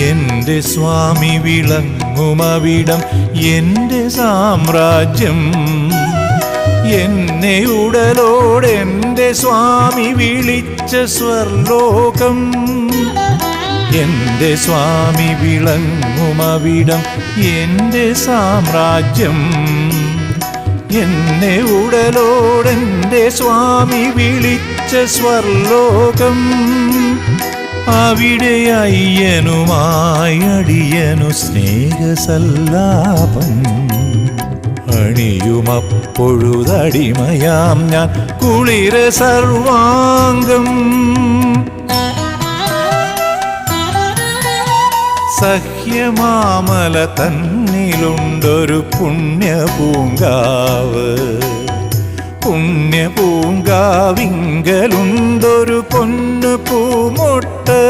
എൻ്റെ സ്വാമി വിളങ്ങുമവിടം എൻ്റെ സാമ്രാജ്യം. എന്നെ ഉടലോടെൻ്റെ സ്വാമി വിളിച്ച സ്വർലോകം. എൻ്റെ സ്വാമി വിളങ്ങുമവിടം എൻ്റെ സാമ്രാജ്യം. എന്നെ ഉടലോടെൻ്റെ സ്വാമി വിളിച്ച സ്വർലോകം. അവിടെ അയ്യനുമായി അടിയനു സ്നേഹസല്ലാപം. അണിയുമപ്പൊഴുതടിമയാം ഞാൻ കുളിര സർവാംഗം. സഹ്യമാമല തന്നിലുണ്ടൊരു പുണ്യപൂങ്കാവ്. പുണ്യപൂങ്കാവിങ്കലുണ്ടൊരു പൊന്നു പൂമൊട്ട്.